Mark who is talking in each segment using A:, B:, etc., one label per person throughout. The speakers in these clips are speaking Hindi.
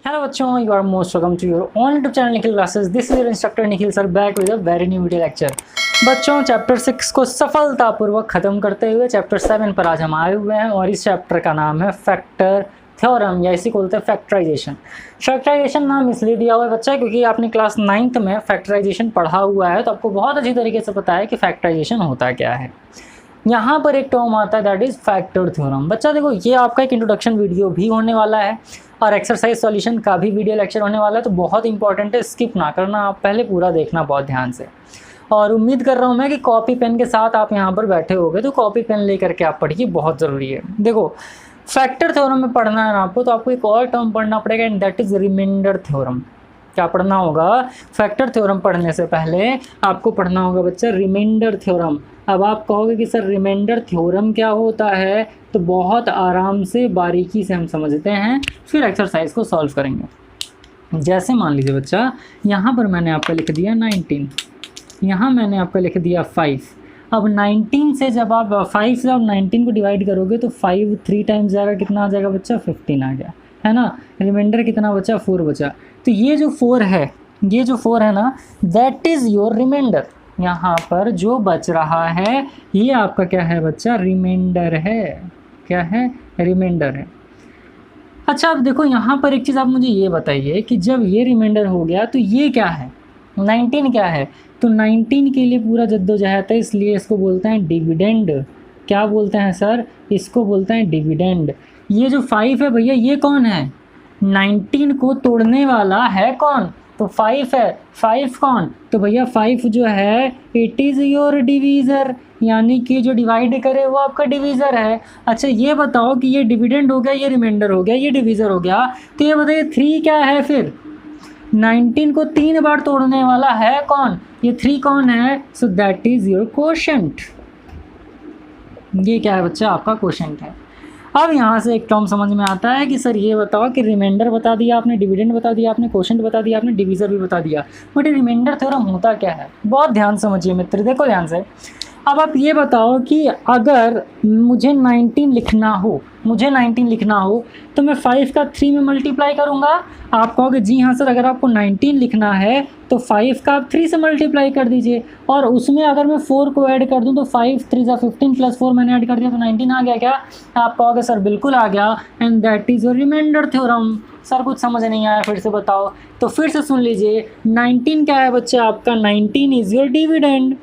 A: Hello बच्चों, you are most welcome to your own YouTube channel Nikhil classes. This is your instructor Nikhil sir back with a very new video lecture. बच्चों, चैप्टर 6 को सफलतापूर्वक खत्म करते हुए चैप्टर 7 पर आज हम आए हुए हैं और इस चैप्टर का नाम है फैक्टर थ्योरम या इसी को बोलते हैं फैक्टराइजेशन। फैक्टराइजेशन नाम इसलिए दिया हुआ है बच्चा क्योंकि आपने क्लास 9th में फैक्टराइजेशन पढ़ा हुआ है, तो आपको बहुत अच्छी तरीके से पता है कि फैक्टराइजेशन होता क्या है। यहाँ पर एक टर्म आता है दैट इज़ फैक्टर थ्योरम। बच्चा देखो, ये आपका एक इंट्रोडक्शन वीडियो भी होने वाला है और एक्सरसाइज सॉल्यूशन का भी वीडियो लेक्चर होने वाला है, तो बहुत इंपॉर्टेंट है, स्किप ना करना, आप पहले पूरा देखना बहुत ध्यान से। और उम्मीद कर रहा हूँ मैं कि कॉपी पेन के साथ आप यहाँ पर बैठे होगे, तो कॉपी पेन लेकर के आप पढ़िए, बहुत ज़रूरी है। देखो, फैक्टर थ्योरम में पढ़ना है आपको, तो आपको एक और टर्म पढ़ना पड़ेगा and that is remainder theorem. क्या पढ़ना होगा? फैक्टर थ्योरम पढ़ने से पहले आपको पढ़ना होगा बच्चा रिमाइंडर थ्योरम। अब आप कहोगे कि सर रिमाइंडर थ्योरम क्या होता है, तो बहुत आराम से बारीकी से हम समझते हैं, फिर एक्सरसाइज को सॉल्व करेंगे। जैसे मान लीजिए बच्चा, यहाँ पर मैंने आपका लिख दिया 19, यहाँ मैंने आपका लिख दिया 5। अब 19 से जब आप 5 से आप 19 को डिवाइड करोगे तो 5 3 टाइम्स जाएगा, कितना आ जाएगा बच्चा? 15 आ गया, है ना। रिमाइंडर कितना बचा? 4 बचा। तो ये जो 4 है, ये जो 4 है ना, दैट इज़ योर रिमाइंडर। यहाँ पर जो बच रहा है ये आपका क्या है बच्चा? रिमाइंडर है। क्या है? रिमाइंडर है। अच्छा, अब देखो यहाँ पर एक चीज़ आप मुझे ये बताइए कि जब ये रिमाइंडर हो गया तो ये क्या है? 19 क्या है? तो 19 के लिए पूरा जद्दोजहद है, इसलिए इसको बोलते हैं डिविडेंड। क्या बोलते हैं सर? इसको बोलते हैं डिविडेंड। ये जो 5 है भैया, ये कौन है? 19 को तोड़ने वाला है कौन? तो 5 है। 5 कौन? तो भैया 5 जो है इट इज़ योर डिवीज़र, यानी कि जो डिवाइड करे वो आपका डिवीज़र है। अच्छा, ये बताओ कि ये डिविडेंड हो गया, ये रिमाइंडर हो गया, ये डिवीज़र हो गया, तो ये बताइए 3 क्या है फिर? 19 को 3 बार तोड़ने वाला है कौन? ये 3 कौन है? So that is your quotient. ये क्या है बच्चा? आपका कोशेंट है। अब यहाँ से एक टर्म समझ में आता है कि सर ये बताओ कि रिमाइंडर बता दिया आपने, डिविडेंड बता दिया आपने, कोशेंट बता दिया आपने, डिवीज़र भी बता दिया, बट रिमाइंडर थ्योरम होता क्या है? बहुत ध्यान समझिए मित्र, देखो ध्यान से। अब आप ये बताओ कि अगर मुझे 19 लिखना हो, मुझे 19 लिखना हो, तो मैं 5 का 3 में मल्टीप्लाई करूँगा। आप कहोगे जी हाँ सर, अगर आपको 19 लिखना है तो 5 का आप 3 से मल्टीप्लाई कर दीजिए, और उसमें अगर मैं 4 को ऐड कर दूँ तो 5 3 ज़ा 15 प्लस 4 मैंने ऐड कर दिया तो 19 आ गया। क्या आप कहोगे? सर बिल्कुल आ गया, and that is your remainder theorem. Sir कुछ समझ नहीं आया, फिर से बताओ। तो फिर से सुन लीजिए, 19 क्या है बच्चा आपका? 19 इज़ योर डिविडेंड।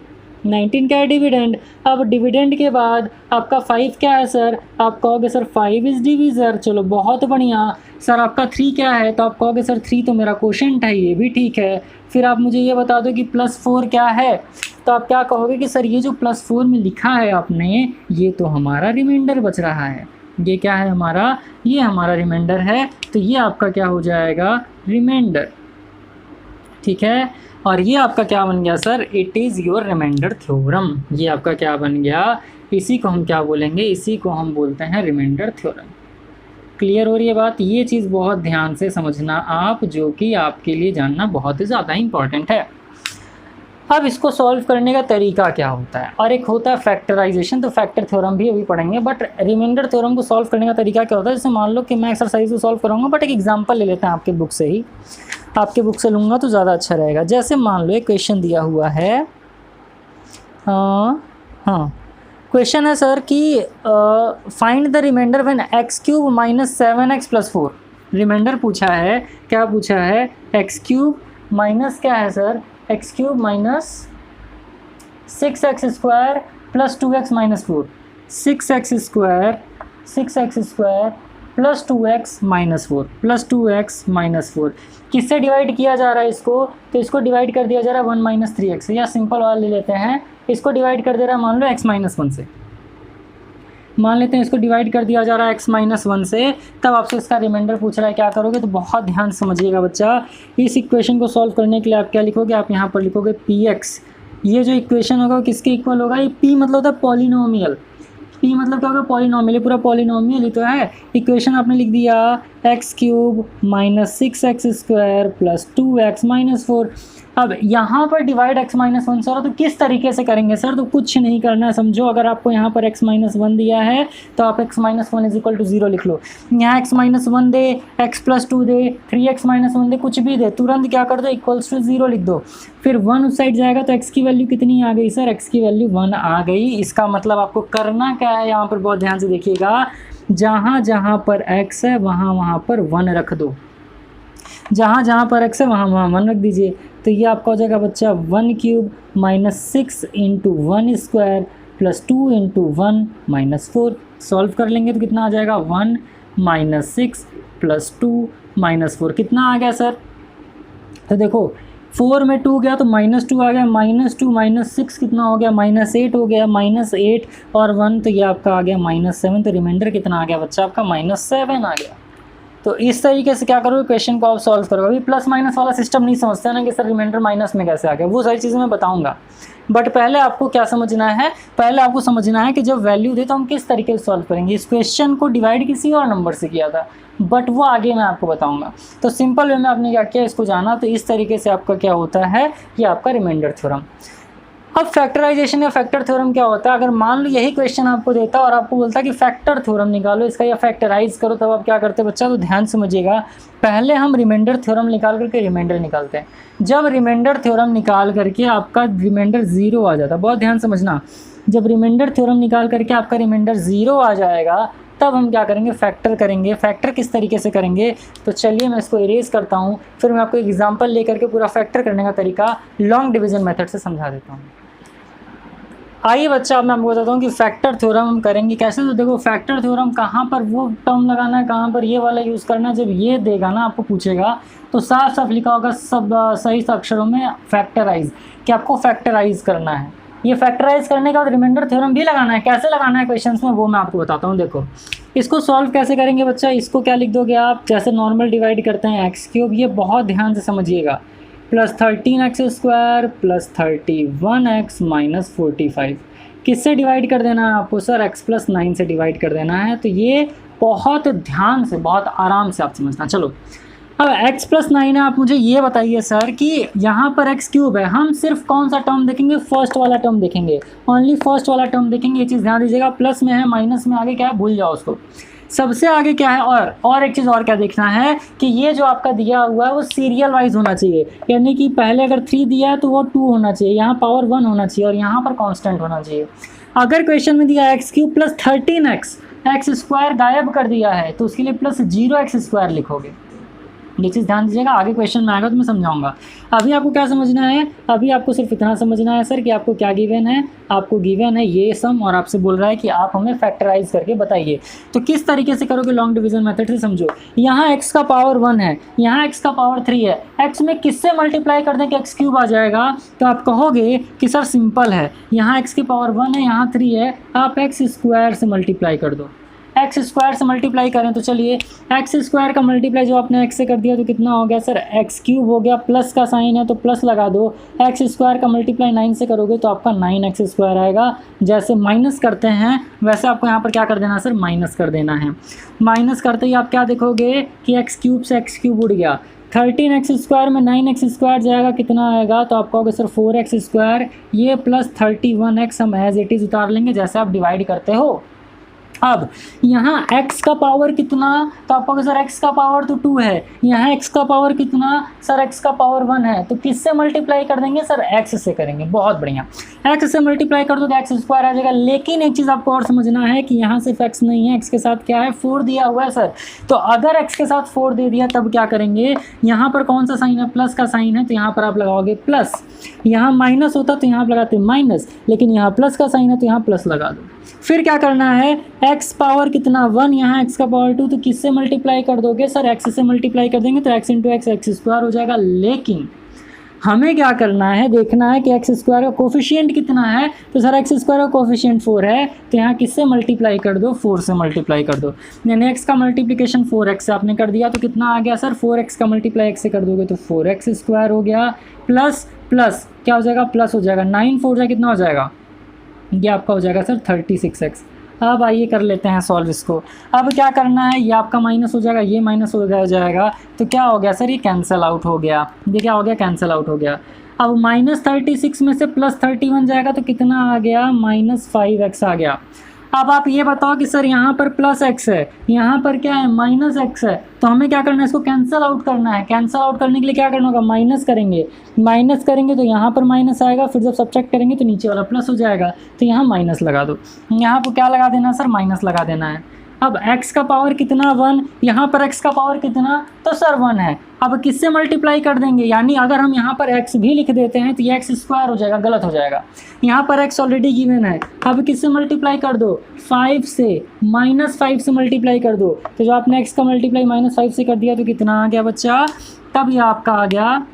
A: 19 क्या है? डिविडेंड। अब डिविडेंड के बाद आपका 5 क्या है सर? आप कहोगे सर 5 इज़ डिवीज़र। चलो बहुत बढ़िया। सर आपका 3 क्या है? तो आप कहोगे सर 3 तो मेरा कोशेंट है, ये भी ठीक है। फिर आप मुझे ये बता दो कि +4 क्या है? तो आप क्या कहोगे कि सर ये जो +4 में लिखा है आपने, ये तो हमारा रिमाइंडर बच रहा है। ये क्या है हमारा? ये हमारा रिमाइंडर है, तो ये आपका क्या हो जाएगा? रिमाइंडर। ठीक है। और ये आपका क्या बन गया sir? It is your remainder theorem. ये आपका क्या बन गया? इसी को हम क्या बोलेंगे? इसी को हम बोलते हैं रिमाइंडर थ्योरम। क्लियर हो रही है बात? ये चीज़ बहुत ध्यान से समझना आप, जो कि आपके लिए जानना बहुत ही ज़्यादा इंपॉर्टेंट है। अब इसको सॉल्व करने का तरीका क्या होता है? और एक होता है फैक्टराइजेशन, तो फैक्टर थ्योरम भी अभी पढ़ेंगे, बट रिमाइंडर थ्योरम को सॉल्व करने का तरीका क्या होता है? जैसे मान लो कि मैं एक्सरसाइज को सॉल्व करूँगा, बट एक एग्जांपल ले लेते हैं आपके बुक से ही। आपके बुक से लूँगा तो ज़्यादा अच्छा रहेगा। जैसे मान लो एक क्वेश्चन दिया हुआ है, हाँ, क्वेश्चन है सर कि find the remainder when x³ - 7x + 4। Remainder पूछा है, क्या पूछा है? x³ माइनस क्या है sir? x³ - 6x² + 2x - 4। 6x² + 2x - 4 + 2x - 4 किससे डिवाइड किया जा रहा है इसको? तो इसको डिवाइड कर दिया जा रहा है 1 - 3x, या सिंपल वाला ले लेते हैं, इसको डिवाइड कर दे रहा है मान लो x - 1 से। मान लेते हैं इसको डिवाइड कर दिया जा रहा है x - 1 से, तब आपसे इसका रिमाइंडर पूछ रहा है, क्या करोगे? तो बहुत ध्यान समझिएगा बच्चा। इस इक्वेशन को सॉल्व करने के लिए आप क्या लिखोगे? आप यहाँ पर लिखोगे px। ये जो इक्वेशन होगा वो किसके इक्वल होगा? ये p मतलब होता है पॉलिनोमियल। p मतलब क्या होगा? पॉलिनोमियल। पूरा पॉलिनोमियल ही तो है। इक्वेशन आपने लिख दिया x³ - 6x² + 2x - 4। अब यहाँ पर divide x minus one sir, तो किस तरीके से करेंगे सर? तो कुछ नहीं करना है, समझो अगर आपको यहाँ पर x माइनस वन दिया है तो आप x minus one is equal to 0 लिख लो। यहाँ x माइनस वन दे, x प्लस टू दे, 3x माइनस वन दे, कुछ भी दे, तुरंत क्या कर दो इक्वल्स टू 0 लिख दो। फिर 1 उस साइड जाएगा तो x की वैल्यू कितनी आ गई सर? x की वैल्यू 1 आ गई। इसका मतलब आपको करना क्या है, यहाँ पर बहुत ध्यान से देखिएगा, जहाँ जहाँ पर x है वहाँ वहाँ पर 1 रख दो, जहाँ जहाँ पर x है वहाँ वहाँ 1 रख दीजिए। तो ये आपका हो जाएगा बच्चा 1 cube minus 6 into 1 square plus 2 into 1 minus 4। Solve कर लेंगे तो कितना आ जाएगा? 1 माइनस 6 प्लस 2 माइनस 4, कितना आ गया सर? तो देखो 4 में 2 गया तो माइनस 2 आ गया, माइनस 2 माइनस 6 कितना हो गया? माइनस 8 हो गया, माइनस 8 और 1 तो ये आपका आ गया माइनस 7। तो रिमाइंडर कितना आ गया बच्चा आपका? माइनस 7 आ गया। तो इस तरीके से क्या करोगे, क्वेश्चन को आप सॉल्व करोगे। अभी प्लस माइनस वाला सिस्टम नहीं समझते ना कि सर रिमाइंडर माइनस में कैसे आ गया, वो सारी चीज़ें मैं बताऊंगा। बट पहले आपको क्या समझना है, पहले आपको समझना है कि जब वैल्यू दे तो हम किस तरीके से सॉल्व करेंगे। इस क्वेश्चन को डिवाइड किसी और नंबर से किया था, बट वो आगे मैं आपको बताऊंगा। तो सिंपल वे में आपने क्या किया, इसको जाना, तो इस तरीके से आपका क्या होता है, ये आपका रिमाइंडर थ्योरम। अब फैक्टराइजेशन या फैक्टर थ्योरम क्या होता है? अगर मान लो यही क्वेश्चन आपको देता और आपको बोलता कि फैक्टर थ्योरम निकालो इसका या फैक्टराइज करो, तब आप क्या करते बच्चा? तो ध्यान समझिएगा, पहले हम रिमाइंडर थ्योरम निकाल करके रिमाइंडर निकालते हैं। जब रिमाइंडर थ्योरम निकाल करके आपका रिमाइंडर 0 आ जाता है, बहुत ध्यान समझना, जब रिमाइंडर थ्योरम निकाल करके आपका रिमाइंडर 0 आ जाएगा तब हम क्या करेंगे? फैक्टर करेंगे। फैक्टर किस तरीके से करेंगे? तो चलिए मैं इसको इरेज करता हूँ, फिर मैं आपको एग्जाम्पल लेकर के पूरा फैक्टर करने का तरीका लॉन्ग डिवीजन मेथड से समझा देता हूँ। आइए बच्चा, अब मैं आपको बताता हूँ कि फैक्टर थ्योरम हम करेंगे कैसे। तो देखो फैक्टर थ्योरम कहाँ पर वो टर्म लगाना है, कहाँ पर ये वाला यूज़ करना है। जब ये देगा ना आपको पूछेगा तो साफ साफ लिखा होगा सब सही अक्षरों में फैक्टराइज, कि आपको फैक्टराइज करना है। ये फैक्टराइज करने के बाद रिमाइंडर थ्योरम भी लगाना है। कैसे लगाना है क्वेश्चंस में वो मैं आपको बताता हूँ। देखो इसको सॉल्व कैसे करेंगे बच्चा, इसको क्या लिख दोगे आप, जैसे नॉर्मल डिवाइड करते हैं एक्स क्यूब, ये बहुत ध्यान से समझिएगा, plus 13x square plus 31x minus 45, किससे डिवाइड कर देना है आपको सर? x प्लस 9 से डिवाइड कर देना है। तो ये बहुत ध्यान से, बहुत आराम से आप समझना। चलो अब x प्लस 9 है, आप मुझे ये बताइए सर कि यहाँ पर x क्यूब है, हम सिर्फ कौन सा टर्म देखेंगे? फर्स्ट वाला टर्म देखेंगे, ओनली फर्स्ट वाला टर्म देखेंगे। ये चीज़ ध्यान दीजिएगा, प्लस में है माइनस में आगे क्या है भूल जाओ उसको। सबसे आगे क्या है, और एक चीज़ और क्या देखना है कि ये जो आपका दिया हुआ है वो सीरियल वाइज होना चाहिए, यानी कि पहले अगर 3 दिया है तो वो 2 होना चाहिए, यहाँ पावर 1 होना चाहिए और यहाँ पर कांस्टेंट होना चाहिए। अगर क्वेश्चन में दिया x cube plus 13x, x square गायब कर दिया है तो उसके लिए प्लस 0x स्क्वायर लिखोगे। ये चीज़ ध्यान दीजिएगा, आगे क्वेश्चन में आएगा तो मैं समझाऊंगा। अभी आपको क्या समझना है, अभी आपको सिर्फ इतना समझना है सर कि आपको क्या गिवन है। आपको गिवन है ये सम और आपसे बोल रहा है कि आप हमें फैक्टराइज करके बताइए। तो किस तरीके से करोगे? लॉन्ग डिवीजन मेथड से समझो। यहाँ x का पावर 1 है, यहाँ x का पावर 3 है, x में किससे मल्टीप्लाई कर दें कि x क्यूब आ जाएगा? तो आप कहोगे कि सर सिंपल है, यहाँ x की पावर 1 है, यहाँ 3 है, आप x स्क्वायर से मल्टीप्लाई कर दो। एक्स स्क्वायर से मल्टीप्लाई करें तो चलिए एक्स स्क्वायर का मल्टीप्लाई जो आपने एक्स से कर दिया तो कितना हो गया सर? एक्स क्यूब हो गया, प्लस का साइन है तो प्लस लगा दो। एक्स स्क्वायर का मल्टीप्लाई 9 से करोगे तो आपका 9x स्क्वायर आएगा। जैसे माइनस करते हैं वैसे आपको यहाँ पर क्या कर देना सर? माइनस कर देना है। माइनस करते ही आप क्या देखोगे कि एक्स क्यूब से एक्स क्यूब उड़ गया, 13x स्क्वायर में 9x स्क्वायर जाएगा, कितना आएगा? तो आप कहोगे सर 4x स्क्वायर, ये प्लस 31x हम एज इट इज़ उतार लेंगे जैसे आप डिवाइड करते हो। अब यहाँ x का पावर कितना? तो आप कहोगे सर x का पावर तो 2 है, यहाँ x का पावर कितना? सर x का पावर 1 है, तो किससे मल्टीप्लाई कर देंगे सर? x से करेंगे। बहुत बढ़िया, x से मल्टीप्लाई कर दो तो x स्क्वायर आ जाएगा। लेकिन एक चीज़ आपको और समझना है कि यहाँ सिर्फ x नहीं है, x के साथ क्या है? 4 दिया हुआ है सर। तो अगर x के साथ 4 दे दिया तब क्या करेंगे? यहाँ पर कौन सा साइन है? प्लस का साइन है तो यहाँ पर आप लगाओगे प्लस। यहाँ माइनस होता तो यहाँ पर लगाते माइनस, लेकिन यहाँ प्लस का साइन है तो यहाँ प्लस लगा दो। फिर क्या करना है? x पावर कितना? 1, यहाँ x का पावर 2, तो किससे मल्टीप्लाई कर दोगे सर? x से मल्टीप्लाई कर देंगे तो x into x x square हो जाएगा। लेकिन हमें क्या करना है, देखना है कि एक्स स्क्वायर का कोफिशिएंट कितना है। तो सर एक्स स्क्वायर का कोफिशिएंट 4 है तो यहाँ किससे मल्टीप्लाई कर दो? 4 से मल्टीप्लाई कर दो। यानी एक्स का मल्टीप्लिकेशन 4x से आपने कर दिया तो कितना आ गया सर? 4x का मल्टीप्लाई x से कर दोगे तो 4x स्क्वायर हो गया, प्लस प्लस क्या हो जाएगा? प्लस हो जाएगा, 9 4 जाए कितना हो जाएगा? ये आपका हो जाएगा सर 36x। अब आइए कर लेते हैं सॉल्व इसको। अब क्या करना है, ये आपका माइनस हो जाएगा, ये माइनस हो जाएगा, तो क्या हो गया सर? ये कैंसिल आउट हो गया। ये क्या हो गया? कैंसिल आउट हो गया। अब -36 में से +31 जाएगा तो कितना आ गया, -5x आ गया। अब आप ये बताओ कि सर यहाँ पर +x है, यहाँ पर क्या है, -x है, तो हमें क्या करना है, इसको कैंसिल आउट करना है। कैंसिल आउट करने के लिए क्या करना होगा, माइनस करेंगे तो यहाँ पर माइनस आएगा, फिर जब सब्ट्रैक्ट करेंगे तो नीचे वाला प्लस हो जाएगा, तो यहाँ माइनस लगा दो। यहाँ पर क्या लगा देना सर, माइनस लगा देना है। अब x का पावर कितना 1, यहाँ पर x का पावर कितना, तो सर 1 है। अब किससे मल्टीप्लाई कर देंगे, यानी अगर हम यहाँ पर x भी लिख देते हैं तो ये x² हो जाएगा, गलत हो जाएगा। यहाँ पर x ऑलरेडी गिवन है, अब किससे मल्टीप्लाई कर दो, 5 से, -5 से मल्टीप्लाई कर दो। तो जो आपने x का मल्टीप्लाई -5 से कर दिया तो कितना आ गया बच्चा, तब ये आपका आ गया,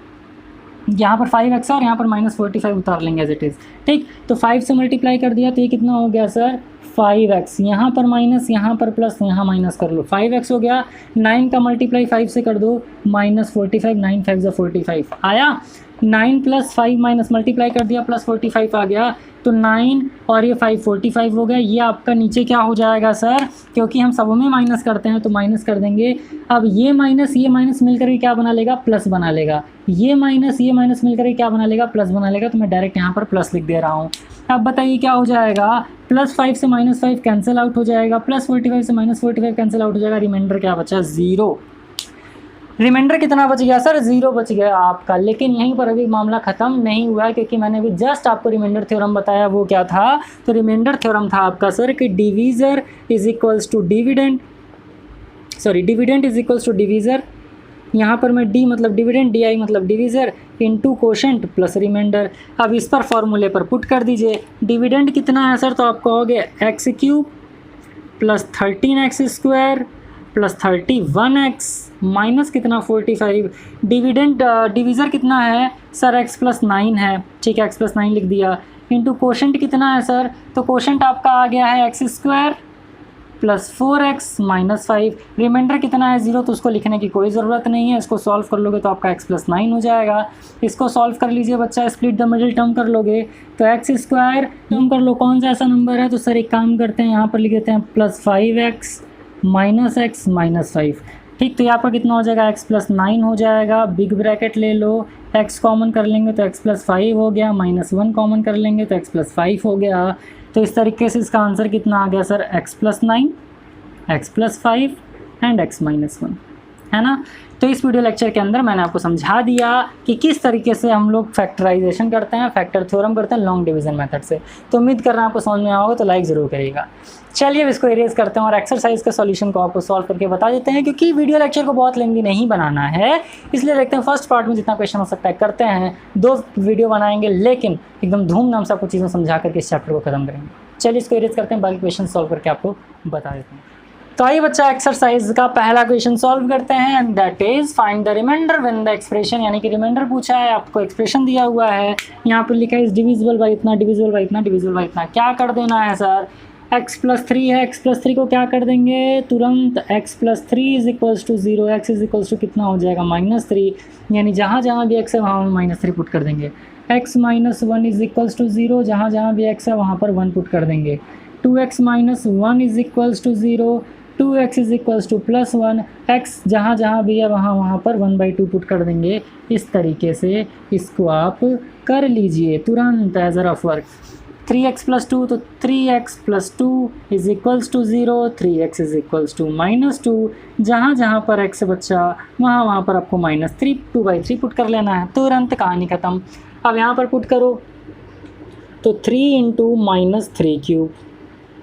A: यहाँ पर 5x और यहाँ पर -45 उतार लेंगे एज इट इज़, ठीक। तो 5 से मल्टीप्लाई कर दिया तो ये कितना हो गया सर, 5x, यहाँ पर माइनस, यहाँ पर प्लस, यहाँ माइनस कर लो, 5x हो गया। 9 का मल्टीप्लाई 5 से कर दो, -45, 9 5 = 45 आया। 9 + 5 माइनस मल्टीप्लाई कर दिया, +45 आ गया, तो 9 और ये 5 45 हो गया। ये आपका नीचे क्या हो जाएगा सर, क्योंकि हम सब में माइनस करते हैं तो माइनस कर देंगे। अब ये माइनस मिलकर के क्या बना लेगा, प्लस बना लेगा। ये माइनस मिलकर के क्या बना लेगा, प्लस बना लेगा। तो मैं डायरेक्ट यहाँ पर प्लस लिख दे रहा हूँ। अब बताइए क्या हो जाएगा, +5 से -5 कैंसिल आउट हो जाएगा, +45 से -45 कैंसिल आउट हो जाएगा। रिमाइंडर क्या बचा, 0। रिमाइंडर कितना बच गया सर, 0 बच गया आपका। लेकिन यहीं पर अभी मामला ख़त्म नहीं हुआ है, क्योंकि मैंने अभी जस्ट आपको रिमाइंडर थ्योरम बताया। वो क्या था, तो रिमाइंडर थ्योरम था आपका सर कि divisor is equals to dividend, dividend is equals to divisor. यहाँ पर मैं डी मतलब डिविडेंड, डी आई मतलब divisor, into quotient plus remainder. अब इस पर फॉर्मूले पर पुट कर दीजिए। डिविडेंड कितना है सर, तो आप कहोगे x³ + 13x² + 31x माइनस कितना 45। डिविडेंड डिवीज़र कितना है सर, x + 9 है, ठीक है, x + 9 लिख दिया। इंटू कोशेंट कितना है सर, तो कोशेंट आपका आ गया है x² + 4x - 5। रिमाइंडर कितना है, 0, तो उसको लिखने की कोई ज़रूरत नहीं है। इसको सॉल्व कर लोगे तो आपका x + 9 हो जाएगा। इसको सॉल्व कर लीजिए बच्चा, स्प्लिट द मिडिल टर्म कर लोगे तो x² टर्म कर लो। कौन सा ऐसा नंबर है, तो सर एक काम करते हैं, यहाँ पर लिख देते हैं +5x - x - 5, ठीक। तो यहाँ पर कितना हो जाएगा, x + 9 हो जाएगा। बिग ब्रैकेट ले लो, x कॉमन कर लेंगे तो x + 5 हो गया, -1 कॉमन कर लेंगे तो x + 5 हो गया। तो इस तरीके से इसका आंसर कितना आ गया sir, x + 9, x + 5 and x - 1, है ना। तो इस वीडियो लेक्चर के अंदर मैंने आपको समझा दिया कि किस तरीके से हम लोग फैक्टराइजेशन करते हैं, फैक्टर थ्योरम करते हैं लॉन्ग डिवीज़न मेथड से। तो उम्मीद कर रहा हूँ आपको समझ में आओगे, तो लाइक ज़रूर करिएगा। चलिए अब इसको इरेज करते हैं और एक्सरसाइज के सॉल्यूशन को आपको सॉल्व करके बता देते हैं, क्योंकि वीडियो लेक्चर को बहुत लेंदी नहीं बनाना है, इसलिए देखते हैं फर्स्ट पार्ट में जितना क्वेश्चन हो सकता है करते हैं। 2 वीडियो बनाएंगे, लेकिन एकदम धूमधाम से आपको चीज़ें समझा करके इस चैप्टर को खत्म करेंगे। चलिए इसको इरेज करते हैं, बाकी क्वेश्चन सॉल्व करके आपको बता देते हैं। तो आइए बच्चा एक्सरसाइज का पहला क्वेश्चन सॉल्व करते हैं, and that is find the remainder when the expression, यानी कि रिमाइंडर पूछा है, आपको एक्सप्रेशन दिया हुआ है, यहाँ पर लिखा है इज डिविजिबल बाई इतना, डिविजिबल बाई इतना, डिविजिबल बाई इतना। क्या कर देना है सर, x + 3 है, x + 3 को क्या कर देंगे तुरंत, x + 3 = 0, x = कितना हो जाएगा -3, यानी जहाँ जहाँ भी x है वहाँ -3 पुट कर देंगे। x - 1 = 0, जहाँ जहाँ भी x है वहाँ पर 1 पुट कर देंगे। 2x - 1 = 0, 2x = +1, x जहाँ जहाँ भी है वहाँ पर 1/2 पुट कर देंगे। इस तरीके से इसको आप कर लीजिए तुरंत as a rough work. 3x + 2, तो 3x + 2 = 0, 3x = -2, जहाँ जहाँ पर x है बच्चा वहाँ पर आपको -3 2/3 पुट कर लेना है, तुरंत कहानी ख़त्म। अब यहाँ पर पुट करो तो 3 × -3³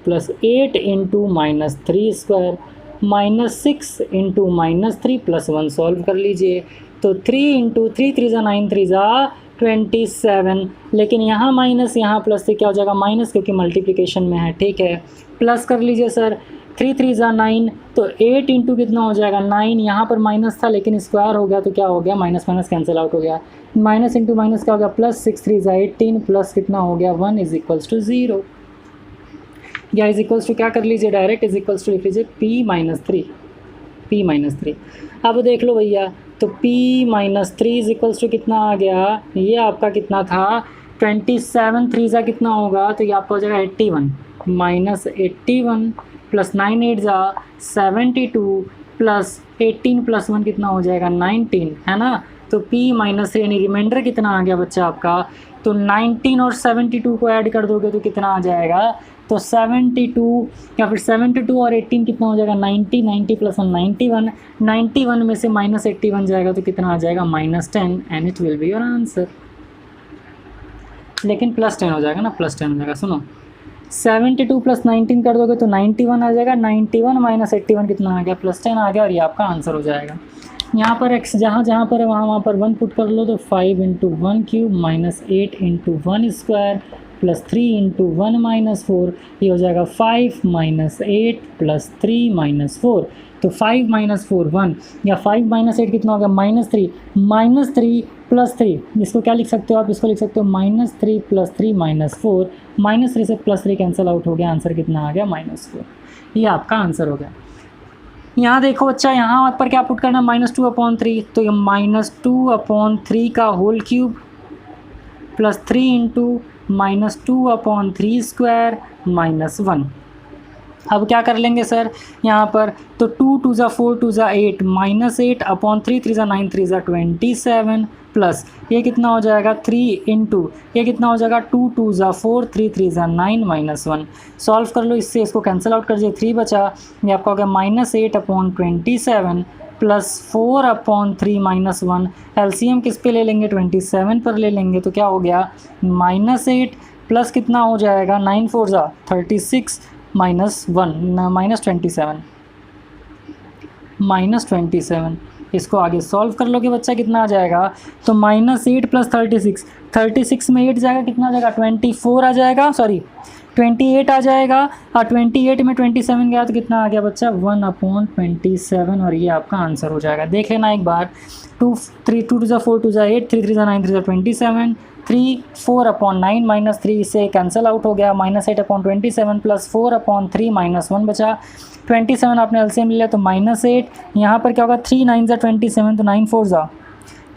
A: + 8 × -3² -6 × -3 + 1 सॉल्व कर लीजिए। तो 3 × 3 3 × 9 3 = 27, लेकिन यहाँ माइनस यहाँ प्लस से क्या हो जाएगा माइनस, क्योंकि मल्टीप्लिकेशन में है, ठीक है। प्लस कर लीजिए सर, 3 3 = 9, तो 8 × कितना हो जाएगा 9, यहाँ पर माइनस था लेकिन स्क्वायर हो गया तो क्या हो गया, माइनस माइनस कैंसिल आउट हो गया, माइनस इंटू माइनस क्या हो गया प्लस, 6 3 = 18 प्लस कितना हो गया 1 = 0, या इज इक्वल्स टू क्या कर लीजिए डायरेक्ट इज इक्वल्स टू लिख लीजिए p - 3। अब देख लो भैया, तो p - 3 इज इक्वल्स टू कितना आ गया, ये आपका कितना था 27, 3 ज़ा कितना होगा, तो ये आपका हो जाएगा 81 -81 + 9 8 = 72 प्लस 18 + 1 कितना हो जाएगा 19, है ना। तो तो p माइनस 3 यानी रिमाइंडर कितना आ गया बच्चा आपका, तो 19 और 72 को ऐड कर दोगे तो कितना आ जाएगा, तो 72 या फिर 72 और 18 कितना हो जाएगा 90, 90 प्लस 1 91, 91 में से माइनस 81 जाएगा तो कितना आ जाएगा -10 and it will be your answer. लेकिन +10 हो जाएगा ना, +10 हो जाएगा। सुनो 72 प्लस 19 कर दोगे तो 91 आ जाएगा, 91 माइनस 81 कितना आ गया, +10 आ गया और ये आपका आंसर हो जाएगा। यहाँ पर x जहाँ जहाँ पर है वहाँ पर 1 पुट कर लो तो 5 × 1 cube minus 8 × 1 square plus 3 × 1 minus 4, ये हो जाएगा 5 माइनस 8 प्लस 3 माइनस 4, तो 5 माइनस 4 1 या 5 माइनस 8 कितना हो गया -3 प्लस 3, इसको क्या लिख सकते हो आप, इसको लिख सकते हो -3 प्लस 3 माइनस 4, -3 से +3 कैंसिल आउट हो गया, आंसर कितना आ गया -4, ये आपका आंसर हो गया। यहाँ देखो बच्चा, यहाँ पर क्या पुट करना -2/3, तो ये -2/3 का होल क्यूब प्लस 3 × -2/3 स्क्वायर -1। अब क्या कर लेंगे सर यहाँ पर, तो 2 × 2 = 4 2 × 8 -8/3 3 × 9 3 × 27 प्लस ये कितना हो जाएगा 3 × ये कितना हो जाएगा 2 2 × 4 3 3 × 9 -1। सॉल्व कर लो इससे, इसको कैंसिल आउट कर दीजिए, 3 बचा, ये आपका हो गया -8/27 प्लस 4/3 -1। एलसीएम किस पे ले लेंगे, 27 पर ले लेंगे, तो क्या हो गया -8 प्लस कितना हो जाएगा 9 4 ज़ा 36 -27 इसको आगे सॉल्व कर लोगे बच्चा कितना आ जाएगा, तो -8 प्लस 36 में 8 जाएगा, कितना आ जाएगा 24 आ जाएगा, सॉरी 28 आ जाएगा, और 28 में 27 गया तो कितना आ गया बच्चा 1/27, और ये आपका आंसर हो जाएगा। देख लेना एक बार, 2 3 2 × 4 2 × 8 3 3 × 9 3 × 27 3 4/9 -3 से कैंसिल आउट हो गया, -8/27 प्लस 4/3 -1 बचा, 27 आपने एलसीएम ले लिया तो -8, यहाँ पर क्या होगा 3 9 ज़ा 27 तो 9 4 ज़ा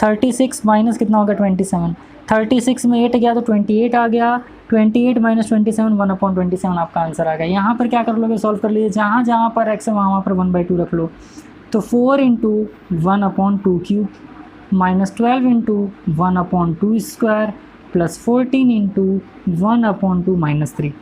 A: 36 माइनस कितना होगा 27, 36 में 8 गया तो 28 आ गया, 28 माइनस 27 1/27 आपका आंसर आ गया। यहाँ पर क्या कर लोगे, सॉल्व कर लीजिए, जहाँ जहाँ पर x है वहाँ पर 1/2 रख लो, तो 4 × 1/2 क्यूब माइनस 12 × 1/2 स्क्वायर प्लस 14 × 1/2 -3,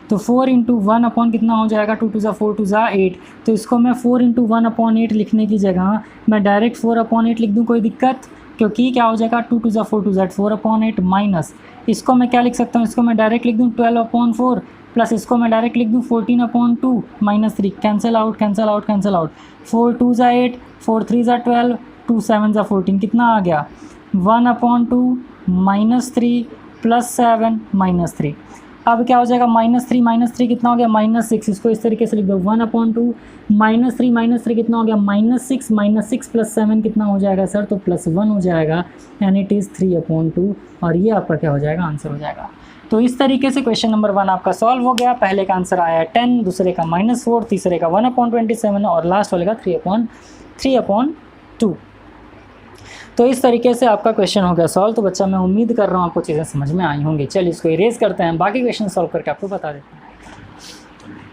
A: तो 4 × 1 कितना हो जाएगा 2 2 ज़ा 4 2 ज़ा 8, तो इसको मैं 4 × 1/8 लिखने की जगह मैं डायरेक्ट 4/8 लिख दूँ, कोई दिक्कत, क्योंकि क्या हो जाएगा 2 2 ज़ा 4 2 ज़ा 4/8 माइनस इसको मैं क्या लिख सकता हूँ, इसको मैं डायरेक्ट लिख दूँ 12/4 प्लस इसको मैं डायरेक्ट लिख दूँ 14/2 -3, कैंसिल आउट 4 2 ज़ा 8 4 3 ज़ा 12 2 7 ज़ा 14 कितना आ गया 1/2 -3 प्लस 7 -3। अब क्या हो जाएगा -3 कितना हो गया -6, इसको इस तरीके से लिख दो 1/2 -3 कितना हो गया -6 प्लस 7 कितना हो जाएगा सर, तो +1 हो जाएगा, एंड इट इज़ 3/2, और ये आपका क्या हो जाएगा आंसर हो जाएगा। तो इस तरीके से क्वेश्चन नंबर 1 आपका सॉल्व हो गया। पहले का आंसर आया 10, दूसरे का -4, तीसरे का 1/27 और लास्ट वाले का 3/2। तो इस तरीके से आपका क्वेश्चन हो गया सॉल्व। तो बच्चा मैं उम्मीद कर रहा हूँ आपको चीज़ें समझ में आई होंगी। चलिए इसको इरेज करते हैं, बाकी क्वेश्चन सॉल्व करके आपको बता देते हैं।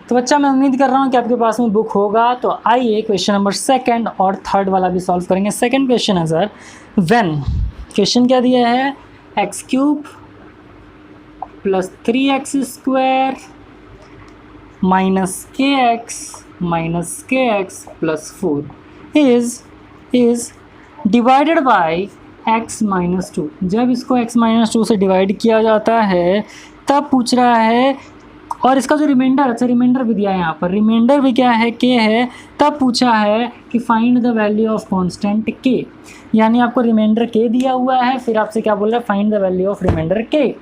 A: तो बच्चा मैं उम्मीद कर रहा हूँ कि आपके पास में बुक होगा, तो आइए क्वेश्चन नंबर 2 और 3 वाला भी सॉल्व करेंगे। सेकंड क्वेश्चन है सर, व्हेन, क्वेश्चन क्या दिया है, x³ plus 3x² minus kx plus 4 is divided by x - 2। जब इसको x - 2 से डिवाइड किया जाता है तब पूछ रहा है, और इसका जो रिमाइंडर, अच्छा रिमाइंडर भी दिया है यहाँ पर, रिमाइंडर भी क्या है k है, तब पूछा है कि find the value of constant k, यानी आपको रिमाइंडर k दिया हुआ है, फिर आपसे क्या बोल रहा है find the value of remainder k।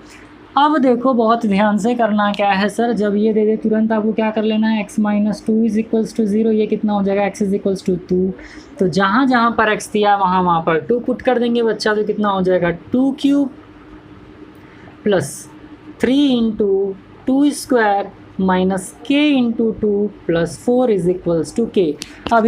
A: अब देखो बहुत ध्यान से करना क्या है सर, जब ये दे दे तुरंत आपको क्या कर लेना है, x - 2 = 0, ये कितना हो जाएगा x = 2, तो जहाँ जहाँ पर x दिया वहाँ पर 2 पुट कर देंगे बच्चा, तो कितना हो जाएगा 2³ plus 3 × 2 square minus k × 2 plus 4 = k। अब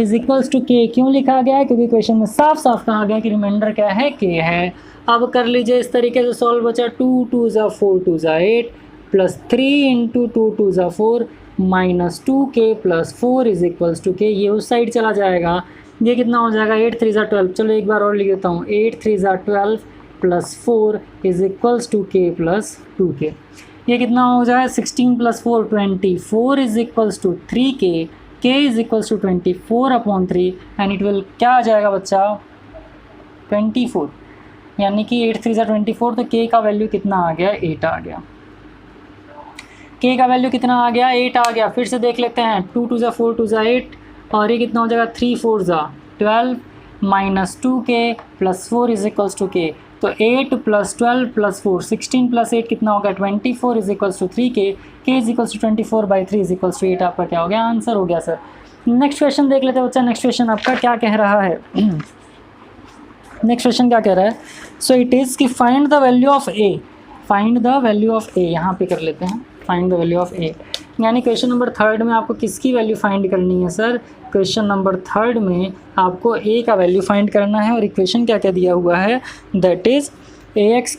A: k क्यों लिखा गया है, क्योंकि क्वेश्चन में साफ साफ कहा गया कि रिमाइंडर क्या है, k है। अब कर लीजिए इस तरीके से सॉल्व, बचा 2 2 ज़ा 4 2 ज़ा 8 प्लस 3 × 2 2 ज़ा 4 माइनस 2k प्लस 4 = k, ये उस साइड चला जाएगा, ये कितना हो जाएगा 8 3 ज़ा 12, चलो एक बार और लिख देता हूँ, 8 3 ज़ा 12 plus 4 is equals to k plus 2k। ये कितना हो जाएगा 16 plus 4 24 is equals to 3k, k is equals to 24/3 and it will क्या आ जाएगा बच्चा 24, यानी कि 8 3 ज़ा 24, तो k का वैल्यू कितना आ गया 8 आ गया। k का वैल्यू कितना आ गया 8 आ गया। फिर से देख लेते हैं, 2 2 ज़ा 4 2 ज़ा 8 और ये कितना हो जाएगा 3 4 ज़ा 12 minus 2k plus 4 is equals to k। तो 8 प्लस 12 प्लस 4 16 प्लस 8 कितना हो गया 24 is equals to 3k, k is equals to 24/3 is equals to 8। आपका क्या हो गया आंसर हो गया सर। नेक्स्ट क्वेश्चन देख लेते हैं बच्चा। नेक्स्ट क्वेश्चन आपका क्या कह रहा है? नेक्स्ट क्वेश्चन क्या कह रहा है? सो इट इज़ कि find the value of A, find the value of A, यहाँ पे कर लेते हैं find the value of A. यानी क्वेश्चन नंबर 3 में आपको किसकी वैल्यू फाइंड करनी है सर? क्वेश्चन नंबर 3 में आपको ए का वैल्यू फाइंड करना है। और इक्वेशन क्या क्या दिया हुआ है, दैट इज़ ax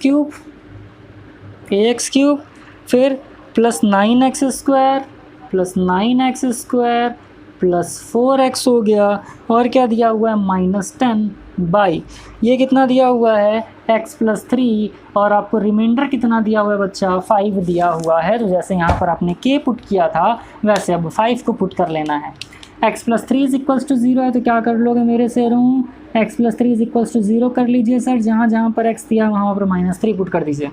A: क्यूब फिर plus 9x square plus 9x square plus 4x हो गया, और क्या दिया हुआ है -10 बाई ये कितना दिया हुआ है x प्लस 3, और आपको रिमाइंडर कितना दिया हुआ है बच्चा 5 दिया हुआ है। तो जैसे यहाँ पर आपने k पुट किया था वैसे अब 5 को पुट कर लेना है। x plus 3 is equals to 0 है, तो क्या कर लोगे मेरे से रूम, x plus 3 is equals to 0 कर लीजिए सर। जहाँ जहाँ पर x दिया वहाँ पर -3 पुट कर दीजिए।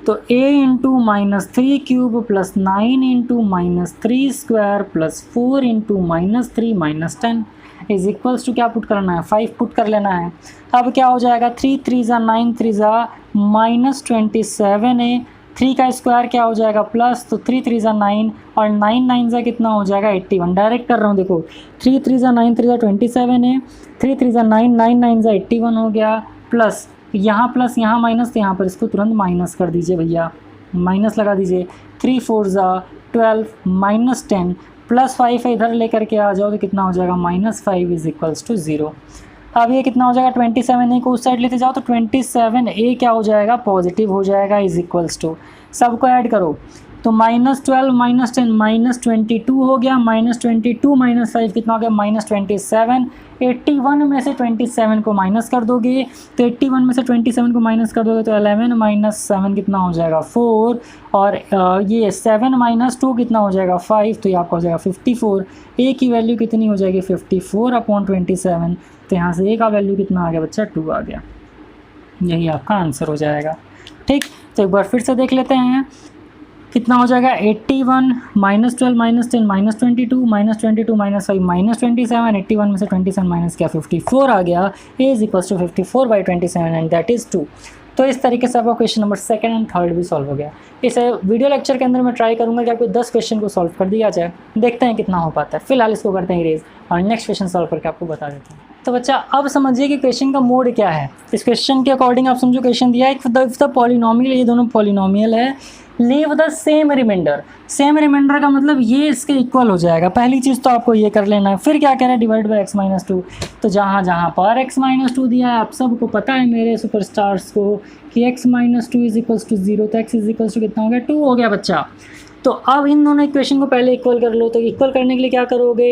A: तो a into -3 cube plus 9 into -3 square plus 4 into -3 -10 is equals to क्या पुट करना है 5 पुट कर लेना है। अब क्या हो जाएगा 3 3 ज़ा 9 3 ज़ा -27 है, 3 का स्क्वायर क्या हो जाएगा प्लस, तो 3 3 ज़ा 9 और 9 9 ज़ा कितना हो जाएगा 81। डायरेक्ट कर रहा हूँ देखो, 3 3 ज़ा 9 3 ज़ा 27 है, 3 3 ज़ा 9 9 9 ज़ा 81 हो गया, प्लस यहाँ माइनस, तो यहाँ पर इसको तुरंत माइनस कर दीजिए भैया, माइनस लगा दीजिए। 3 4 ज़ा 12 -10 प्लस 5 है, इधर लेकर के आ जाओ तो कितना हो जाएगा -5 इज इक्वल्स टू 0। अब ये कितना हो जाएगा 27 को उस साइड लेते जाओ तो 27 क्या हो जाएगा पॉजिटिव हो जाएगा इज इक्वल्स टू, सबको ऐड करो तो -12 -10 -22 हो गया, -22 -5 कितना हो गया -27। 81 में से 27 को माइनस कर दोगे तो 81 में से 27 को माइनस कर दोगे तो 11 - 7 कितना हो जाएगा 4, और ये 7 - 2 कितना हो जाएगा 5, तो ये आपका हो जाएगा 54। ए की वैल्यू कितनी हो जाएगी 54/27, तो यहाँ से ए का वैल्यू कितना आ गया बच्चा 2 आ गया, यही आपका आंसर हो जाएगा। ठीक, तो एक बार फिर से देख लेते हैं कितना हो जाएगा 81 -12 -10 -22 -22 -5 -27, 81 में से 27 माइनस क्या 54 आ गया, A is equals to 54/27 and that is 2। तो इस तरीके से आपका क्वेश्चन नंबर 2 एंड 3 भी सॉल्व हो गया। इस वीडियो लेक्चर के अंदर मैं ट्राई करूंगा कि आपको 10 क्वेश्चन को सॉल्व कर दिया जाए, देखते हैं कितना हो पाता है। फिलहाल इसको करते हैं इरेज और नेक्स्ट क्वेश्चन सॉल्व करके आपको बता देते हैं। तो बच्चा अब समझिए कि क्वेश्चन का मोड क्या है। इस क्वेश्चन के अकॉर्डिंग आप समझो क्वेश्चन दिया है इफ द पॉलिनोमियल, ये दोनों पॉलिनोमियल है, leave the same remainder. Same remainder का मतलब ये इसके इक्वल हो जाएगा, पहली चीज़ तो आपको ये कर लेना है। फिर क्या कह रहा है डिवाइड बाय x - 2, तो जहाँ जहाँ पर x - 2 दिया है आप सबको पता है मेरे सुपरस्टार्स को कि x - 2 इज इक्वल्स टू 0, तो x इज इक्वल्स टू कितना हो गया 2 हो गया बच्चा। तो अब इन दोनों इक्वेशन को पहले इक्वल कर लो, तो इक्वल करने के लिए क्या करोगे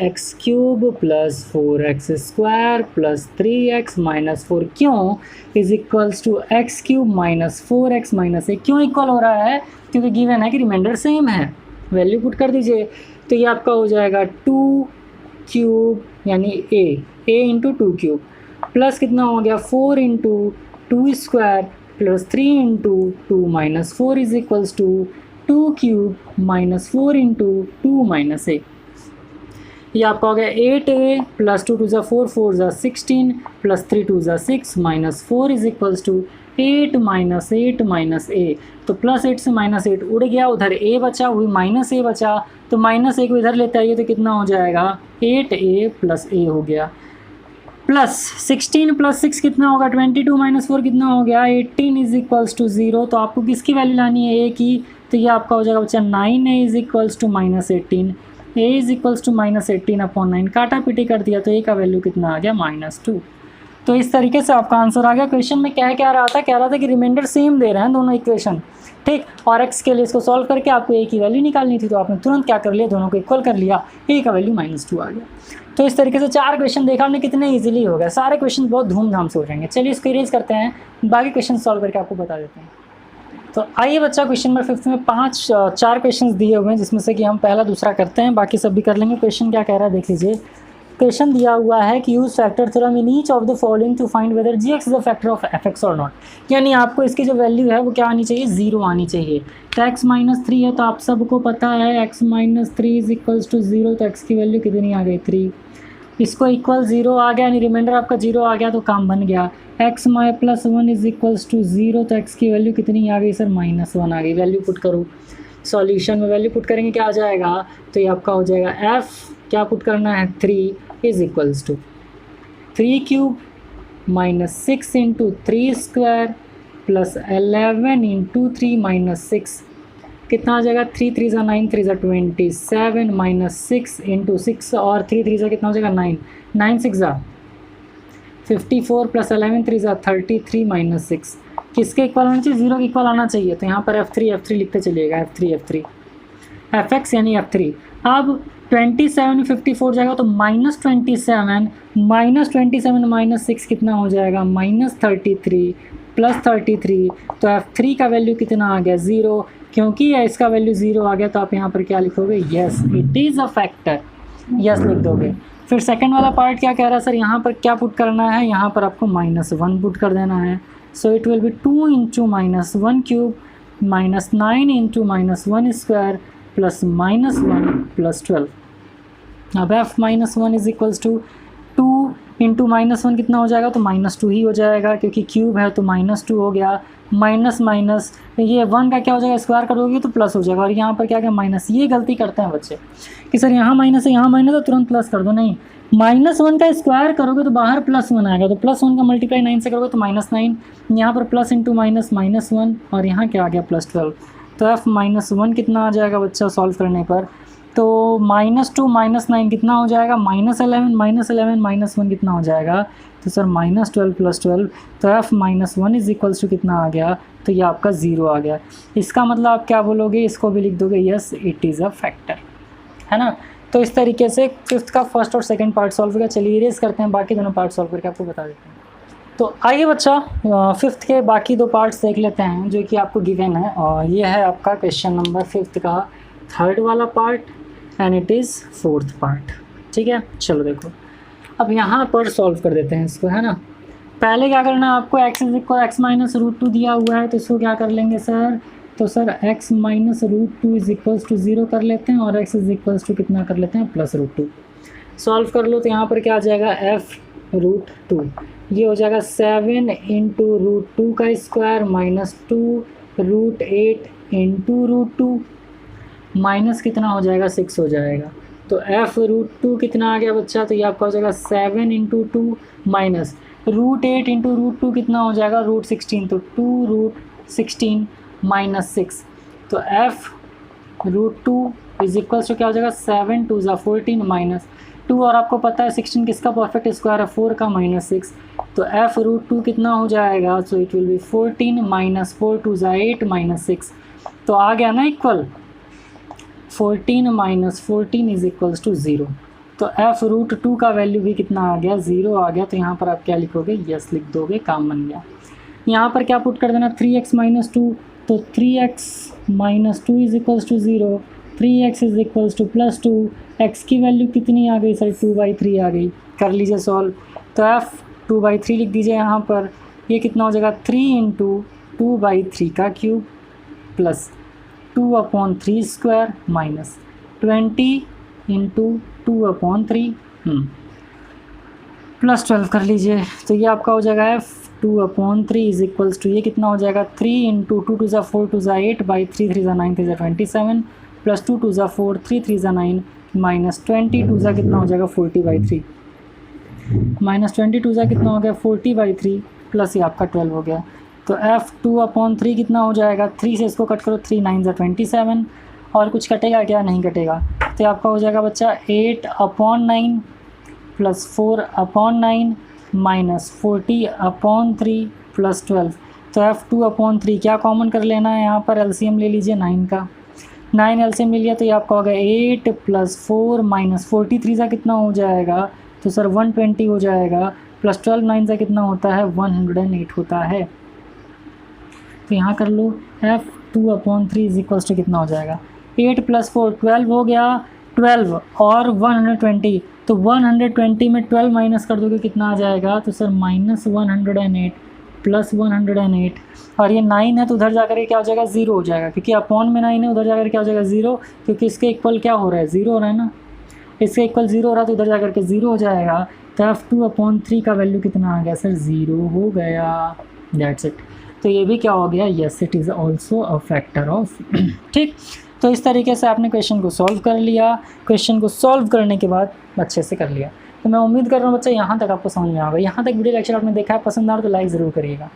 A: ax³ plus 4x square plus 3x - 4 क्यों is equals to x³ - 4x - a। क्यों इक्वल हो रहा है, क्योंकि गिवन है कि रिमाइंडर सेम है, वैल्यू पुट कर दीजिए। तो ये आपका हो जाएगा 2³ यानी a इंटू 2³ प्लस कितना हो गया 4 into 2 square plus 3 into 2 - 4 is equals to 2³ - 4 into 2 - a। ये आपका हो गया 8a प्लस 2 2 ज़ा 4 4 ज़ा 16 प्लस 3 2 ज़ा 6 -4 इज इक्वल्स टू 8 - 8 - a। तो प्लस 8 से -8 उड़ गया, उधर a बचा, वही -a बचा, तो -a को इधर लेते आइए तो कितना हो जाएगा 8a प्लस a हो गया, प्लस 16 प्लस 6 कितना होगा 22 - 4 कितना हो गया 18 इज इक्वल्स टू 0। तो आपको किसकी वैल्यू लानी है a की, तो ये आपका हो जाएगा बच्चा 9a is equals to -18, a is equals to -18/9, काटा पीटी कर दिया तो a का वैल्यू कितना आ गया -2। तो इस तरीके से आपका आंसर आ गया। क्वेश्चन में क्या रहा था कि रिमाइंडर सेम दे रहे हैं दोनों इक्वेशन, ठीक, और x के लिए इसको सॉल्व करके आपको a की वैल्यू निकालनी थी, तो आपने तुरंत क्या कर लिया, दोनों को इक्वल कर लिया, a का वैल्यू -2 आ गया। तो इस तरीके से 4 क्वेश्चन देखा हमने कितने इजीली हो गए, सारे क्वेश्चन बहुत धूमधाम से हो जाएंगे। चलिए इसको इरेज करते हैं, बाकी क्वेश्चन सॉल्व करके आपको बता देते हैं। तो आइए बच्चा, क्वेश्चन नंबर 5 में 4 क्वेश्चन दिए हुए हैं, जिसमें से कि हम पहला दूसरा करते हैं, बाकी सब भी कर लेंगे। क्वेश्चन क्या कह रहा है देख लीजिए। क्वेश्चन दिया हुआ है कि use factor theorem in each of the following to find whether gx is a factor of fx और नॉट। यानी आपको इसकी जो वैल्यू है वो क्या आनी चाहिए, 0 आनी चाहिए। तो x -3 है, तो आप सबको पता है x -3 इज इक्वल्स टू 0, तो x की वैल्यू कितनी आ गई, 3। इसको इक्वल 0 आ गया, यानी रिमाइंडर आपका 0 आ गया, तो काम बन गया। x +1 इज इक्वल्स टू 0, तो x की वैल्यू कितनी आ गई सर, -1 आ गई। वैल्यू पुट करो, सॉल्यूशन में वैल्यू पुट करेंगे, क्या आ जाएगा, तो ये आपका हो जाएगा f, क्या पुट करना है, 3 इज इक्वल्स टू 3³ -6 × 3² + 11 × 3 - 6, कितना आ जाएगा, 3 3 × 9 3 = 27 -6 × 6 और 3 3 = कितना हो जाएगा, 9 9 6 = 54 + 11 3 = 33 - 6, किसके इक्वल आना चाहिए, 0 के इक्वल आना चाहिए। तो यहाँ पर f3 लिखते चलिएगा, f3 fx यानी f3। अब 27 54 जाएगा, तो -27 -6 कितना हो जाएगा, -33 + 33, तो f3 का वैल्यू कितना आ गया, 0। क्योंकि इसका वैल्यू 0 आ गया, तो आप यहाँ पर क्या लिखोगे, yes it is a factor, yes लिख दोगे। फिर सेकंड वाला पार्ट क्या कह रहा है सर, यहाँ पर क्या पुट करना है, यहाँ पर आपको -1 पुट कर देना है। So it will be 2 × -1³ -9 × -1² + -1 + 12। अब f -1 इज इक्वल्स टू 2 × -1 कितना हो जाएगा, तो -2 ही हो जाएगा, क्योंकि क्यूब है तो -2 हो गया। माइनस माइनस ये 1 का क्या हो जाएगा, स्क्वायर करोगे तो प्लस हो जाएगा, और यहाँ पर क्या क्या माइनस। ये गलती करते हैं बच्चे कि सर यहाँ माइनस है यहाँ माइनस है तुरंत प्लस कर दो, नहीं, -1 का स्क्वायर करोगे तो बाहर +1 आएगा, तो +1 का मल्टीप्लाई 9 से करोगे तो -9, यहाँ पर प्लस इंटू माइनस -1, और यहाँ क्या आ गया +12। तो f -1 कितना आ जाएगा बच्चा सॉल्व करने पर, तो -2 -9 कितना हो जाएगा, -11 -1 कितना हो जाएगा, तो सर -12 + 12, तो f -1 इज इक्वल्स टू कितना आ गया, तो ये आपका 0 आ गया। इसका मतलब आप क्या बोलोगे, इसको भी लिख दोगे yes it is a factor, है ना। तो इस तरीके से 5th का फर्स्ट और सेकंड पार्ट सॉल्व होगा। चलिए इरेज करते हैं, बाकी दोनों पार्ट सॉल्व करके आपको बता देते हैं। तो आइए बच्चा 5th के बाकी 2 पार्ट्स देख लेते हैं जो कि आपको गिवन है, और ये है आपका क्वेश्चन नंबर 5th का 3rd वाला part and it is 4th part, ठीक है। चलो देखो अब यहाँ पर सॉल्व कर देते हैं इसको, है ना। पहले क्या करना है आपको, x - √2 दिया हुआ है, तो इसको क्या कर लेंगे सर, तो sir x - √2 is equals to 0 कर लेते हैं, और x इज इक्वल्स टू कितना कर लेते हैं, +√2। सॉल्व कर लो तो यहाँ पर क्या आ जाएगा, f√2 ये हो जाएगा 7 × √2 का स्क्वायर -2 √8 × √2 माइनस कितना हो जाएगा, 6 हो जाएगा। तो f√2 कितना आ गया बच्चा, तो ये आपका हो जाएगा 7 × 2 माइनस √8 × √2 कितना हो जाएगा, √16, तो 2 √16 - 6, तो f√2 इज इक्वल्स टू क्या हो जाएगा, 7 × 2 = 14 माइनस 2, और आपको पता है 16 किसका परफेक्ट स्क्वायर है, 4 का -6, तो f√2 कितना हो जाएगा, सो इट विल बी 14 - 4 × 2 = 8 -6, तो आ गया ना इक्वल 14 - 14 इज इक्वल्स टू 0। तो f√2 का वैल्यू भी कितना आ गया, 0 आ गया। तो यहाँ पर आप क्या लिखोगे, यस लिख दोगे, काम बन गया। यहाँ पर क्या पुट कर देना, 3x - 2, तो 3x - 2 is equals to 0, 3x is equals to +2, x की वैल्यू कितनी आ गई सर, 2/3 आ गई। कर लीजिए सॉल्व, तो f 2/3 लिख दीजिए यहाँ पर, ये कितना हो जाएगा, 3 × 2/3 का cube plus 2/3 square minus 20 × 2/3 plus 12 कर लीजिए, तो ये आपका हो जाएगा f2/3 इज इक्वल्स टू, ये कितना हो जाएगा, 3 × 2 2 = 4 2 = 8 / 3 3 = 9 3 = 27 प्लस 2 2 = 4 3 3 = 9 माइनस 20 2 = कितना हो जाएगा, 40/3 माइनस 20 2 = कितना हो गया, 40/3 प्लस ये आपका 12 हो गया। तो f2/3 कितना हो जाएगा, 3 से इसको कट करो, 3 9 = 27, और कुछ कटेगा क्या, नहीं कटेगा। तो आपका हो जाएगा बच्चा 8/9 प्लस 4/9 माइनस 40/3 प्लस 12। तो F2/3 क्या कॉमन कर लेना है यहाँ पर, एलसीएम ले लीजिए 9 का। 9 एलसीएम ले लिया तो ये आपका होगा 8 + 4 माइनस 43 सा कितना हो जाएगा, तो सर 120 हो जाएगा, प्लस 12 9 से कितना होता है 108 होता है। तो यहाँ कर लो F2/3 = कितना हो जाएगा, 8 + 4 12 हो गया, 12 और 120, तो 120 में 12 माइनस कर दोगे कितना आ जाएगा, तो सर -108 + 108, और ये 9 है तो उधर जाकर क्या हो जाएगा 0 हो जाएगा, क्योंकि अपॉन में 9 है, उधर जाकर क्या हो जाएगा 0, क्योंकि इसके इक्वल क्या हो रहा है 0 हो रहा है ना, इसके इक्वल 0 हो रहा है तो उधर जाकर के 0 हो जाएगा। तो F2/3 का वैल्यू कितना आ गया सर 0 हो गया, दैट्स इट। तो ये भी क्या हो गया, yes it is also a factor of. ठीक, तो इस तरीके से आपने क्वेश्चन को सॉल्व कर लिया। क्वेश्चन को सॉल्व करने के बाद अच्छे से कर लिया। तो मैं उम्मीद कर रहा हूँ बच्चा यहाँ तक आपको समझ में आ गया। यहाँ तक वीडियो लेक्चर आपने देखा है, पसंद आ रहा तो लाइक ज़रूर करिएगा,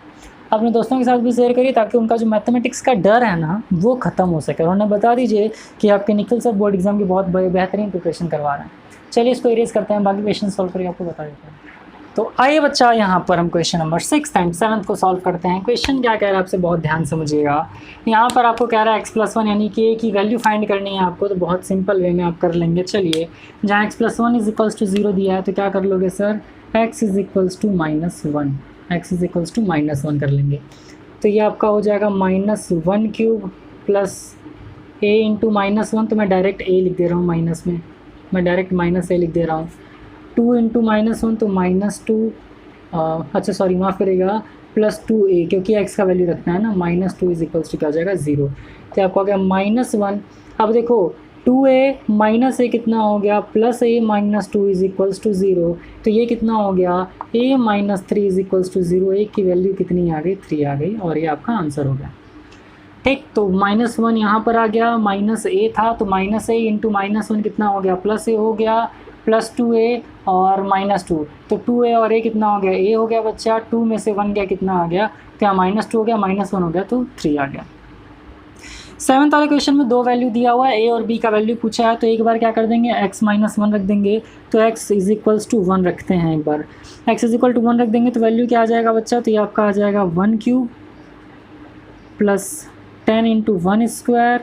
A: अपने दोस्तों के साथ भी शेयर करिए, ताकि उनका जो मैथमेटिक्स का डर है ना वो ख़त्म हो सके, और उन्हें बता दीजिए कि आपके निखिल सर बोर्ड एग्जाम की बहुत बेहतरीन प्रिपरेशन करवा रहे हैं। चलिए इसको इरेज करते हैं, बाकी क्वेश्चन सॉल्व करके आपको बता देते हैं। तो आइए बच्चा यहाँ पर हम क्वेश्चन नंबर 6 एंड 7 को सॉल्व करते हैं। क्वेश्चन क्या कह रहा है आपसे बहुत ध्यान समझिएगा। यहाँ पर आपको कह रहा है x+1 यानी कि a की वैल्यू फाइंड करनी है आपको, तो बहुत सिंपल वे में आप कर लेंगे। चलिए, जहाँ x+1 = 0 दिया है तो क्या कर लोगे सर, x = -1, x = -1 कर लेंगे। तो ये आपका हो जाएगा -1³ प्लस a × -1, तो मैं डायरेक्ट a लिख दे रहा हूँ माइनस में, मैं डायरेक्ट -a लिख दे रहा हूँ। 2 × -1 तो -2, अच्छा सॉरी माफ़ करेगा, +2a, क्योंकि x का वैल्यू रखना है ना, -2 = क्या हो जाएगा 0। तो आपको आ गया -1। अब देखो 2a -a कितना हो गया, +a - 2 = 0, तो ये कितना हो गया a - 3 = 0, a की वैल्यू कितनी आ गई 3 आ गई, और ये आपका आंसर हो गया। ठीक, तो -1 यहाँ पर आ गया, -a था तो -a × -1 कितना हो गया, +a हो गया, +2a और -2, तो 2a और a कितना हो गया, a हो गया बच्चा, 2 में से 1 गया कितना आ गया, क्या -2 हो गया, -1 हो गया, तो 3 आ गया। 7th वाले क्वेश्चन में 2 वैल्यू दिया हुआ है, a और b का वैल्यू पूछा है, तो एक बार क्या कर देंगे x - 1 रख देंगे, तो x = 1 रखते हैं एक बार, x = 1 रख देंगे तो वैल्यू क्या आ जाएगा बच्चा, तो ये आपका आ जाएगा 1³ plus 10 × 1²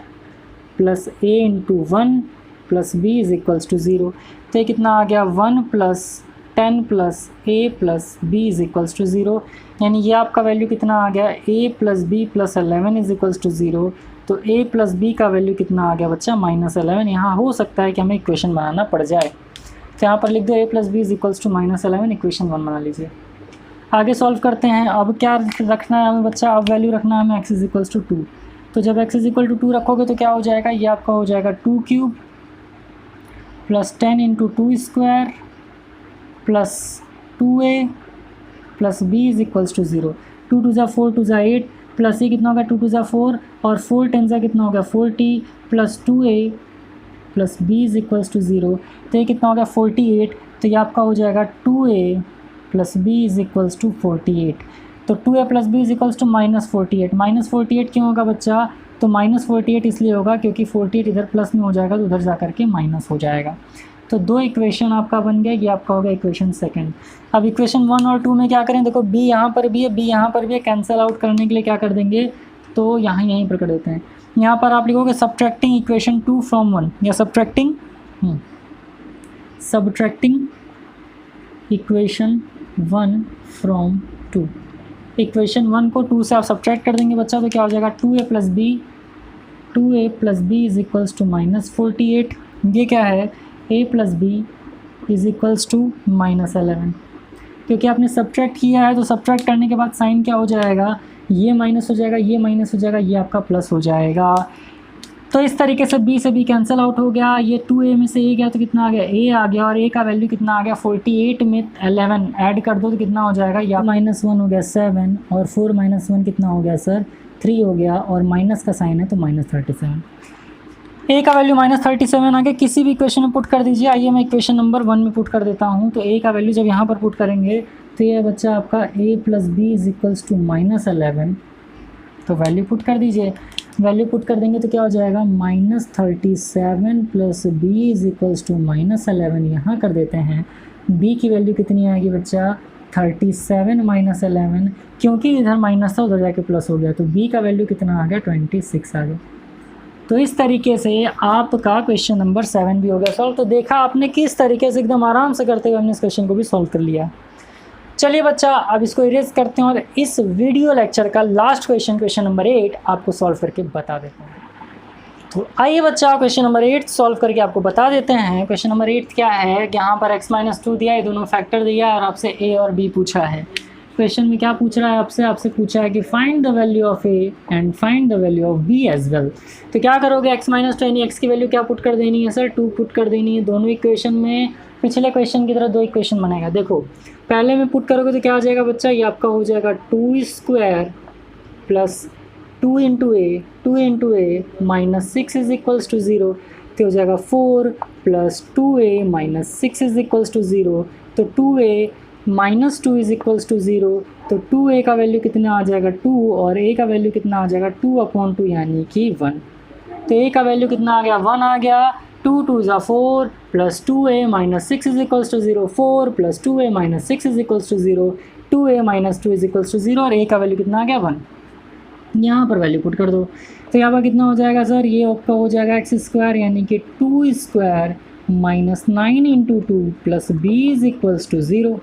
A: plus a × 1 plus b = 0, तो ये कितना आ गया 1 + 10 + a + b = 0, यानी ये आपका वैल्यू कितना आ गया, a + b + 11 = 0, तो a + b का वैल्यू कितना आ गया बच्चा -11। यहाँ हो सकता है कि हमें इक्वेशन बनाना पड़ जाए, तो यहाँ पर लिख दो a + b = -11, इक्वेशन 1 बना लीजिए। आगे सॉल्व करते हैं। अब क्या रखना है हमें बच्चा, अब वैल्यू रखना है हमें x = 2, तो जब x = 2 रखोगे तो क्या हो जाएगा, ये आपका हो जाएगा 2³ plus 10 × 2² plus 2a plus b = 0, 2 × 4 = 8 plus ये कितना होगा 2 × 4 और 4 × कितना होगा 40 प्लस 2a प्लस b = 0, तो ये कितना हो गया 48, तो ये आपका हो जाएगा 2a प्लस b = 48, तो 2a प्लस b = -48, -48 क्यों होगा बच्चा, तो -48 इसलिए होगा क्योंकि 48 इधर प्लस में हो जाएगा तो उधर जा कर के माइनस हो जाएगा। तो 2 इक्वेशन आपका बन गया, ये आपका होगा इक्वेशन 2। अब इक्वेशन 1 और 2 में क्या करें, देखो b यहाँ पर भी है, b यहाँ पर भी है, कैंसिल आउट करने के लिए क्या कर देंगे, तो यहीं पर कर देते हैं। यहाँ पर आप लिखोगे सब्ट्रैक्टिंग इक्वेशन 2 फ्रॉम 1, या सब्ट्रैक्टिंग इक्वेशन 1 फ्रॉम 2। इक्वेशन 1 को 2 से आप सब्ट्रैक्ट कर देंगे बच्चा, तो क्या हो जाएगा 2a + b = -48, ये क्या है a + b = -11, क्योंकि आपने सब्ट्रैक्ट किया है तो सब्ट्रैक्ट करने के बाद साइन क्या हो जाएगा, ये माइनस हो जाएगा, ये माइनस हो जाएगा, ये आपका प्लस हो जाएगा। तो इस तरीके से b से b कैंसिल आउट हो गया, ये 2a में से a गया तो कितना आ गया, a आ गया, और a का वैल्यू कितना आ गया 48 में 11 ऐड कर दो तो कितना हो जाएगा, या -1 हो गया 7 और 4 - 1 कितना हो गया सर 3 हो गया, और माइनस का साइन है तो -37, a का वैल्यू -37 आ गया। किसी भी इक्वेशन में पुट कर दीजिए। आइए मैं इक्वेशन नंबर 1 में पुट कर देता हूँ, तो a का वैल्यू जब यहाँ पर पुट करेंगे तो ये बच्चा आपका a + b = -11, तो वैल्यू पुट कर दीजिए। वैल्यू पुट कर देंगे तो क्या हो जाएगा -37 प्लस b = -11, यहाँ कर देते हैं। b की वैल्यू कितनी आएगी बच्चा 37 माइनस 11, क्योंकि इधर माइनस था उधर जाके प्लस हो गया, तो b का वैल्यू कितना आ गया 26 आ गया। तो इस तरीके से आपका क्वेश्चन नंबर 7 भी हो गया सॉल्व। तो देखा आपने किस तरीके से एकदम आराम से करते हुए हमने इस क्वेश्चन को भी सॉल्व कर लिया। चलिए बच्चा अब इसको इरेज करते हैं और इस वीडियो लेक्चर का लास्ट क्वेश्चन नंबर 8 आपको सॉल्व करके बता देते हैं। तो आइए बच्चा क्वेश्चन नंबर 8 सॉल्व करके आपको बता देते हैं। क्वेश्चन नंबर 8 क्या है, यहाँ पर x-2 दिया है, दोनों फैक्टर दिया है और आपसे a और b पूछा है। क्वेश्चन में क्या पूछ रहा है आपसे पूछा है कि find the value of a and find the value of b as well. तो क्या करोगे, x-2 यानी x की वैल्यू क्या पुट कर देनी है सर, 2 पुट कर देनी है। दोनों इक्वेशन में पिछले क्वेश्चन की तरह 2 इक्वेशन बनेगा। देखो पहले में पुट करोगे तो क्या आ जाएगा बच्चा, ये आपका हो जाएगा 2² plus 2 into a minus 6 is equals to 0, तो हो जाएगा 4 plus 2a minus 6 is equals to 0, तो 2a minus 2 is equals to 0, तो 2a का वैल्यू कितना आ जाएगा 2 और a का वैल्यू कितना आ जाएगा 2/2 यानी कि 1। तो a का वैल्यू कितना आ गया 1 आ गया, 2 2 ज़ा 4 plus 2a minus 6 is equals to 0, 4 plus 2a minus 6 is equals to 0, 2a minus 2 is equals to 0 और a का वैल्यू कितना आ गया 1। यहाँ पर वैल्यू पुट कर दो, तो यहाँ पर कितना हो जाएगा सर, ये आपका हो जाएगा x² यानी कि 2² minus 9 into 2 plus b is equals to 0,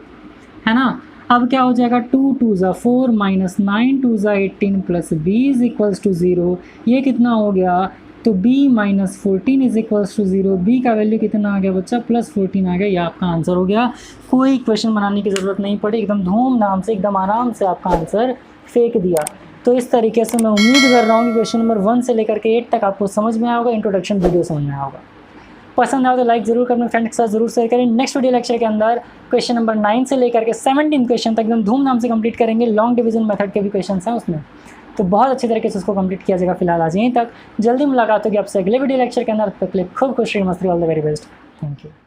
A: है ना। अब क्या हो जाएगा 2 2 ज़ा 4 माइनस 9 2 ज़ा 18 plus b is equals to 0, ये कितना हो गया, तो b minus 14 is equals to 0, b का वैल्यू कितना आ गया बच्चा प्लस 14 आ गया। ये आपका आंसर हो गया, कोई क्वेश्चन बनाने की ज़रूरत नहीं पड़ी, एकदम धूमधाम से एकदम आराम से आपका आंसर फेंक दिया। तो इस तरीके से मैं उम्मीद कर रहा हूँ कि क्वेश्चन नंबर 1 से लेकर के 8 तक आपको समझ में आया होगा, इंट्रोडक्शन वीडियो समझ में आया होगा। पसंद आया तो लाइक जरूर करें, फ्रेंड के साथ जरूर शेयर करें। नेक्स्ट वीडियो लेक्चर के अंदर क्वेश्चन नंबर 9 से लेकर के 17 क्वेश्चन तक एकदम धूमधाम से कंप्लीट करेंगे। लॉन्ग डिवीजन मेथड के भी क्वेश्चन हैं उसमें, तो बहुत अच्छी तरीके से उसको कंप्लीट किया जाएगा। फिलहाल आज यहीं तक, जल्दी मुलाकात होगी आपसे अगले वीडियो लेक्चर के अंदर। तब तक खूब खुश रहिए, मस्त रहिए, all the very best, thank you.